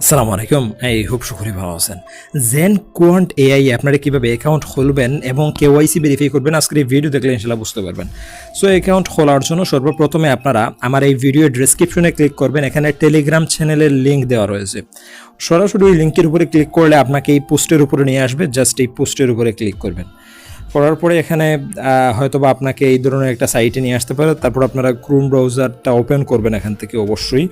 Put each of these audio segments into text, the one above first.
আসসালামু আলাইকুম। এই খুব সুখী ভালো আছেন। জেন কোয়ান্ট এআই আপনারা কিভাবে অ্যাকাউন্ট খুলবেন এবং কেওয়াইসি ভেরিফাই করবেন আজকের এই ভিডিও দেখলে ইনশাআল্লাহ বুঝতে পারবেন। সো অ্যাকাউন্ট খোলার জন্য সর্বপ্রথমে আপনারা আমার এই ভিডিও ডেসক্রিপশনে ক্লিক করবেন। এখানে টেলিগ্রাম চ্যানেলের লিঙ্ক দেওয়া রয়েছে। সরাসরি ওই লিঙ্কের উপরে ক্লিক করলে আপনাকে এই পোস্টের উপরে নিয়ে আসবে। জাস্ট এই পোস্টের উপরে ক্লিক করবেন। করার পরে এখানে হয়তোবা আপনাকে এই ধরনের একটা সাইটে নিয়ে আসতে পারে। তারপর আপনারা ক্রোম ব্রাউজারটা ওপেন করবেন এখান থেকে অবশ্যই।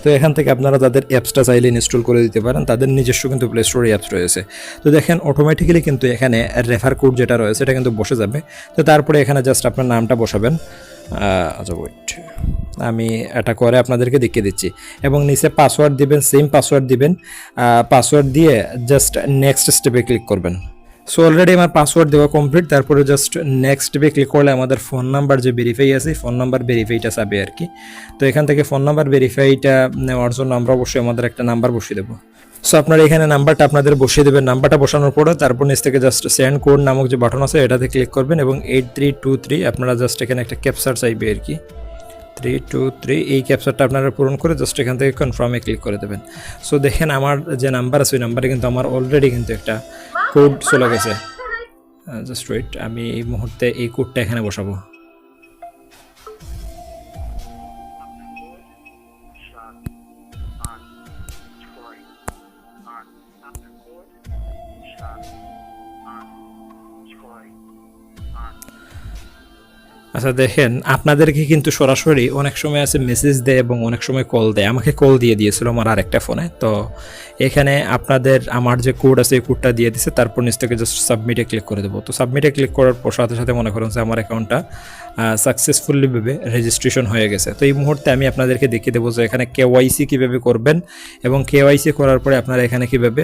তো এখান থেকে আপনারা তাদের অ্যাপসটা চাইলে ইনস্টল করে দিতে পারেন। তাদের নিজস্ব কিন্তু প্লে স্টোরে অ্যাপস রয়েছে। তো দেখেন অটোমেটিক্যালি কিন্তু এখানে রেফার কোড যেটা রয়েছে এটা কিন্তু বসে যাবে। তো তারপরে এখানে জাস্ট আপনার নামটা বসাবেন। আচ্ছা ওয়েট, আমি এটা করে আপনাদেরকে দেখিয়ে দিচ্ছি। এবং নিচে পাসওয়ার্ড দিবেন, সেম পাসওয়ার্ড দিবেন। পাসওয়ার্ড দিয়ে জাস্ট নেক্সট স্টেপে ক্লিক করবেন। সো অলরেডি আমার পাসওয়ার্ড দেওয়া কমপ্লিট। তারপরে জাস্ট নেক্সট পে ক্লিক করলে আমাদের ফোন নাম্বার যে ভেরিফাই আছে ফোন নাম্বার ভেরিফাইটা চাবে আর কি। তো এখান থেকে ফোন নাম্বার ভেরিফাইটা নেওয়ার জন্য আমরা অবশ্যই আমাদের একটা নাম্বার বসিয়ে দেবো। সো আপনারা এখানে নাম্বারটা আপনাদের বসিয়ে দেবেন। নাম্বারটা বসানোর পরে তারপর নিচ থেকে জাস্ট সেন্ড কোড নামক যে বাটন আছে এটাতে ক্লিক করবেন এবং 8323 আপনারা জাস্ট এখানে একটা ক্যাপচার চাইবে আর কি। 323 এই ক্যাপচারটা আপনারা পূরণ করে জাস্ট এখান থেকে কনফার্মে ক্লিক করে দেবেন। সো দেখেন আমার যে নাম্বার আছে ওই নাম্বারে কিন্তু আমার অলরেডি কিন্তু একটা কোড চলে গেছে। জাস্ট ওয়েট, আমি এই মুহূর্তে এই কোডটা এখানে বসাবো। আচ্ছা দেখেন আপনাদেরকে কিন্তু সরাসরি অনেক সময় আছে মেসেজ দেয় এবং অনেক সময় কল দেয়। আমাকে কল দিয়ে দিয়েছিল আমার আরেকটা ফোনে। তো এখানে আপনাদের আমার যে কোড আছে এই কোডটা দিয়ে দিছে। তারপর নিচ থেকে জাস্ট সাবমিটে ক্লিক করে দেবো। তো সাবমিটে ক্লিক করার পর সাথে সাথে মনে করেন যে আমার অ্যাকাউন্টটা সাকসেসফুলি ভাবে রেজিস্ট্রেশন হয়ে গেছে। তো এই মুহূর্তে আমি আপনাদেরকে দেখিয়ে দেবো যে এখানে কেওয়াইসি কীভাবে করবেন এবং কেওয়াইসি করার পরে আপনারা এখানে কীভাবে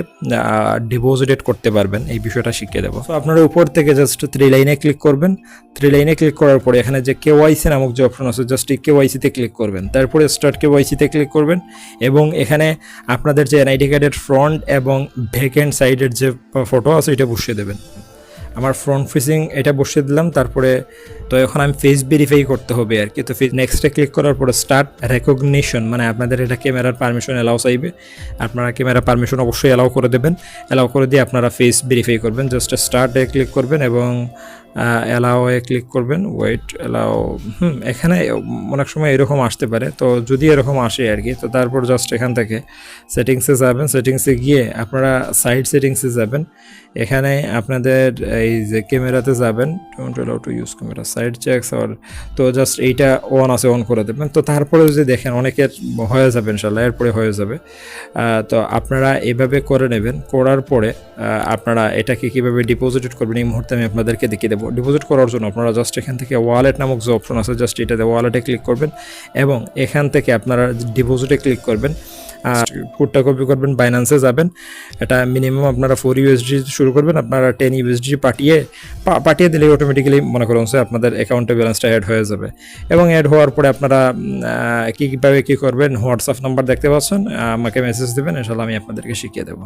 ডিপোজিট করতে পারবেন এই বিষয়টা শিখিয়ে দেবো। তো আপনারা উপর থেকে জাস্ট 3 লাইনে ক্লিক করবেন। 3 লাইনে ক্লিক করার পরে এখানে যে কেওয়াইসি নামক যে অপশন আছে জাস্ট এই কেওয়াইসিতে ক্লিক করবেন। তারপরে স্টার্ট কেওয়াইসিতে ক্লিক করবেন এবং এখানে আপনাদের যে এনআইডি কার্ডের ফ্রন্ট এবং ব্যাক এন্ড সাইডের যে ফটো আছে এটা বসিয়ে দেবেন। আমার ফ্রন্ট ফেসিং এটা বসিয়ে দিলাম। তারপরে তো এখন আমি ফেস ভেরিফাই করতে হবে আর কি। তো নেক্সটে ক্লিক করার পরে স্টার্ট রেকগনিশন মানে আপনাদের এটা ক্যামেরার পারমিশন অ্যালাউ চাইবে। আপনারা ক্যামেরা পারমিশন অবশ্যই অ্যালাউ করে দেবেন। অ্যালাউ করে দিয়ে আপনারা ফেস ভেরিফাই করবেন। জাস্ট স্টার্টে ক্লিক করবেন এবং অ্যালাউয়ে ক্লিক করবেন। ওয়েট অ্যালাউ এখানে অনেক সময় এরকম আসতে পারে। তো যদি এরকম আসে আর কি তো তারপর জাস্ট এখান থেকে সেটিংসে যাবেন। সেটিংসে গিয়ে আপনারা সাইড সেটিংসে যাবেন। এখানে আপনাদের এই যে ক্যামেরাতে যাবেন, don't allow to use camera side checks আর তো জাস্ট এইটা অন আছে অন করে দেবেন। তো তারপরে যদি দেখেন অনেকের হয়ে যাবে ইনশাল্লাহ, এরপরে হয়ে যাবে। তো আপনারা এভাবে করে নেবেন। করার পরে আপনারা এটাকে কীভাবে ডিপোজিট করবেন এই মুহূর্তে আমি আপনাদেরকে দেখিয়ে দেবো। ডিপোজিট করার জন্য আপনারা জাস্ট এখান থেকে ওয়ালেট নামক যে অপশন আছে জাস্ট এটাতে ওয়ালেটে ক্লিক করবেন এবং এখান থেকে আপনারা ডিপোজিটে ক্লিক করবেন। কোডটা কপি করবেন, বাইন্যান্সে যাবেন। এটা মিনিমাম আপনারা 4 ইউএসডি শুরু করবেন। আপনারা 10 ইউএসডি পাঠিয়ে দিলে অটোমেটিক্যালি মনে করুন যে আপনাদের অ্যাকাউন্টে ব্যালেন্সটা অ্যাড হয়ে যাবে। এবং অ্যাড হওয়ার পরে আপনারা কীভাবে কী করবেন হোয়াটসঅ্যাপ নাম্বার দেখতে পাচ্ছেন, আমাকে মেসেজ দেবেন, ইনশাআল্লাহ আমি আপনাদেরকে শিখিয়ে দেবো।